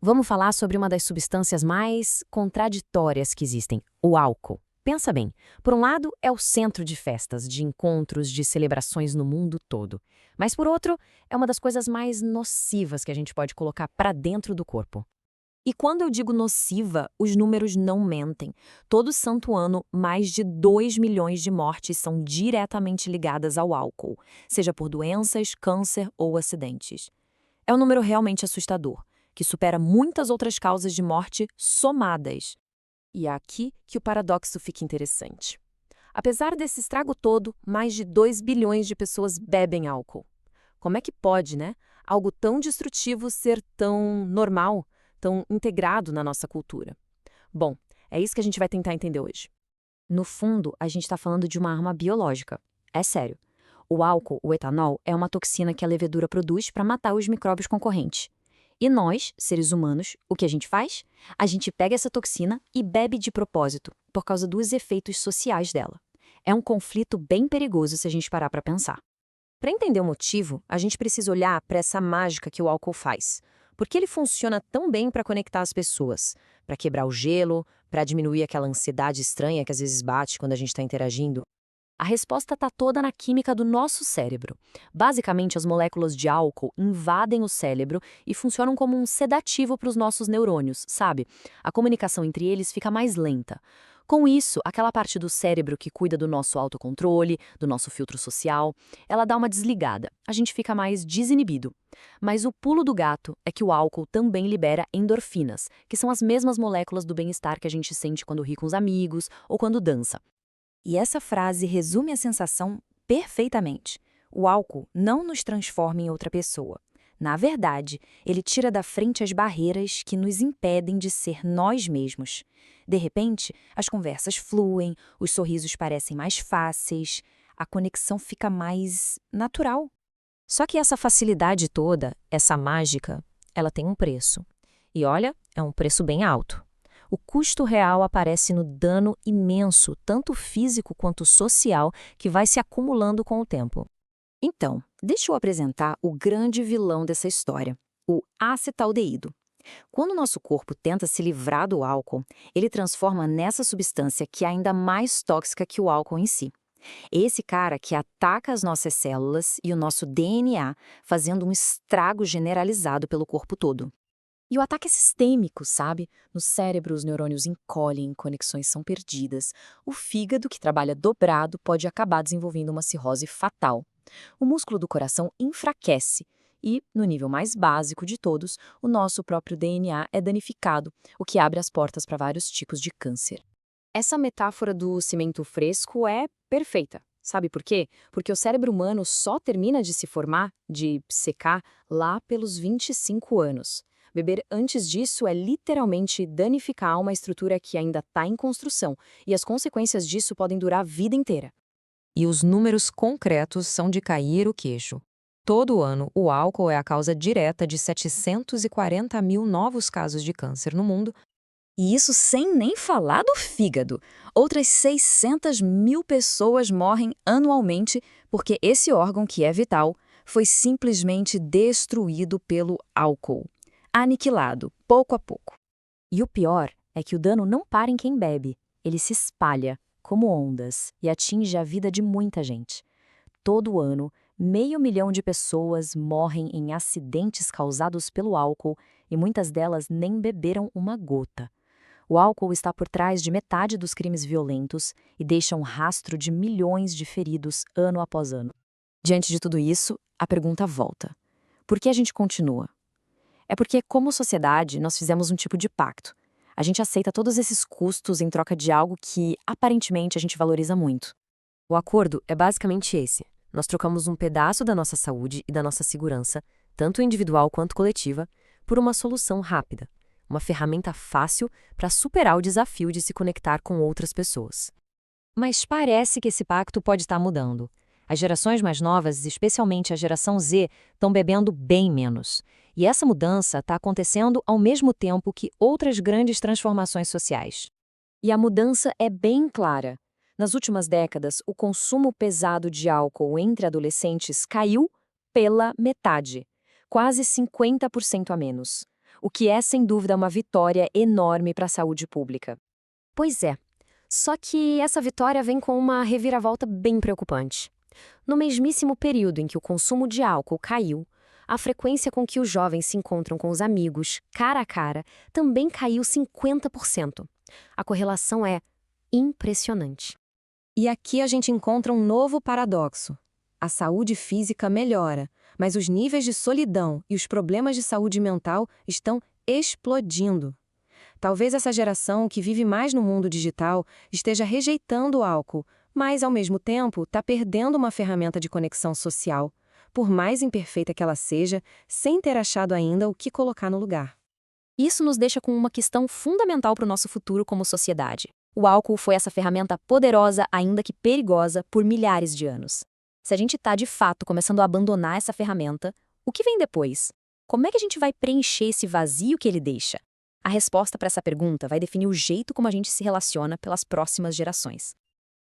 Vamos falar sobre uma das substâncias mais contraditórias que existem, o álcool. Pensa bem, por um lado é o centro de festas, de encontros, de celebrações no mundo todo. Mas por outro, é uma das coisas mais nocivas que a gente pode colocar para dentro do corpo. E quando eu digo nociva, os números não mentem. Todo santo ano, mais de 2 milhões de mortes são diretamente ligadas ao álcool, seja por doenças, câncer ou acidentes. É um número realmente assustador, que supera muitas outras causas de morte somadas. E é aqui que o paradoxo fica interessante. Apesar desse estrago todo, mais de 2 bilhões de pessoas bebem álcool. Como é que pode, né? Algo tão destrutivo ser tão normal, tão integrado na nossa cultura? Bom, é isso que a gente vai tentar entender hoje. No fundo, a gente está falando de uma arma biológica. É sério. O álcool, o etanol, é uma toxina que a levedura produz para matar os micróbios concorrentes. E nós, seres humanos, o que a gente faz? A gente pega essa toxina e bebe de propósito, por causa dos efeitos sociais dela. É um conflito bem perigoso se a gente parar para pensar. Para entender o motivo, a gente precisa olhar para essa mágica que o álcool faz. Por que ele funciona tão bem para conectar as pessoas? Para quebrar o gelo, para diminuir aquela ansiedade estranha que às vezes bate quando a gente está interagindo? A resposta está toda na química do nosso cérebro. Basicamente, as moléculas de álcool invadem o cérebro e funcionam como um sedativo para os nossos neurônios, sabe? A comunicação entre eles fica mais lenta. Com isso, aquela parte do cérebro que cuida do nosso autocontrole, do nosso filtro social, ela dá uma desligada. A gente fica mais desinibido. Mas o pulo do gato é que o álcool também libera endorfinas, que são as mesmas moléculas do bem-estar que a gente sente quando ri com os amigos ou quando dança. E essa frase resume a sensação perfeitamente. O álcool não nos transforma em outra pessoa. Na verdade, ele tira da frente as barreiras que nos impedem de ser nós mesmos. De repente, as conversas fluem, os sorrisos parecem mais fáceis, a conexão fica mais natural. Só que essa facilidade toda, essa mágica, ela tem um preço. E olha, é um preço bem alto. O custo real aparece no dano imenso, tanto físico quanto social, que vai se acumulando com o tempo. Então, deixa eu apresentar o grande vilão dessa história, o acetaldeído. Quando o nosso corpo tenta se livrar do álcool, ele transforma nessa substância que é ainda mais tóxica que o álcool em si. Esse cara que ataca as nossas células e o nosso DNA, fazendo um estrago generalizado pelo corpo todo. E o ataque é sistêmico, sabe? No cérebro, os neurônios encolhem, conexões são perdidas. O fígado, que trabalha dobrado, pode acabar desenvolvendo uma cirrose fatal. O músculo do coração enfraquece. E, no nível mais básico de todos, o nosso próprio DNA é danificado, o que abre as portas para vários tipos de câncer. Essa metáfora do cimento fresco é perfeita. Sabe por quê? Porque o cérebro humano só termina de se formar, de secar, lá pelos 25 anos. Beber antes disso é literalmente danificar uma estrutura que ainda está em construção, e as consequências disso podem durar a vida inteira. E os números concretos são de cair o queixo. Todo ano, o álcool é a causa direta de 740 mil novos casos de câncer no mundo, e isso sem nem falar do fígado. Outras 600 mil pessoas morrem anualmente porque esse órgão, que é vital, foi simplesmente destruído pelo álcool. Aniquilado, pouco a pouco. E o pior é que o dano não para em quem bebe. Ele se espalha, como ondas, e atinge a vida de muita gente. Todo ano, 500 mil de pessoas morrem em acidentes causados pelo álcool e muitas delas nem beberam uma gota. O álcool está por trás de metade dos crimes violentos e deixa um rastro de milhões de feridos ano após ano. Diante de tudo isso, a pergunta volta. Por que a gente continua? É porque, como sociedade, nós fizemos um tipo de pacto. A gente aceita todos esses custos em troca de algo que, aparentemente, a gente valoriza muito. O acordo é basicamente esse. Nós trocamos um pedaço da nossa saúde e da nossa segurança, tanto individual quanto coletiva, por uma solução rápida, uma ferramenta fácil para superar o desafio de se conectar com outras pessoas. Mas parece que esse pacto pode estar mudando. As gerações mais novas, especialmente a geração Z, estão bebendo bem menos. E essa mudança está acontecendo ao mesmo tempo que outras grandes transformações sociais. E a mudança é bem clara. Nas últimas décadas, o consumo pesado de álcool entre adolescentes caiu pela metade, quase 50% a menos. o que é, sem dúvida, uma vitória enorme para a saúde pública. Pois é, só que essa vitória vem com uma reviravolta bem preocupante. No mesmíssimo período em que o consumo de álcool caiu, a frequência com que os jovens se encontram com os amigos, cara a cara, também caiu 50%. A correlação é impressionante. E aqui a gente encontra um novo paradoxo. A saúde física melhora, mas os níveis de solidão e os problemas de saúde mental estão explodindo. Talvez essa geração que vive mais no mundo digital esteja rejeitando o álcool, mas, ao mesmo tempo, está perdendo uma ferramenta de conexão social, por mais imperfeita que ela seja, sem ter achado ainda o que colocar no lugar. Isso nos deixa com uma questão fundamental para o nosso futuro como sociedade. O álcool foi essa ferramenta poderosa, ainda que perigosa, por milhares de anos. Se a gente está, de fato, começando a abandonar essa ferramenta, o que vem depois? Como é que a gente vai preencher esse vazio que ele deixa? A resposta para essa pergunta vai definir o jeito como a gente se relaciona pelas próximas gerações.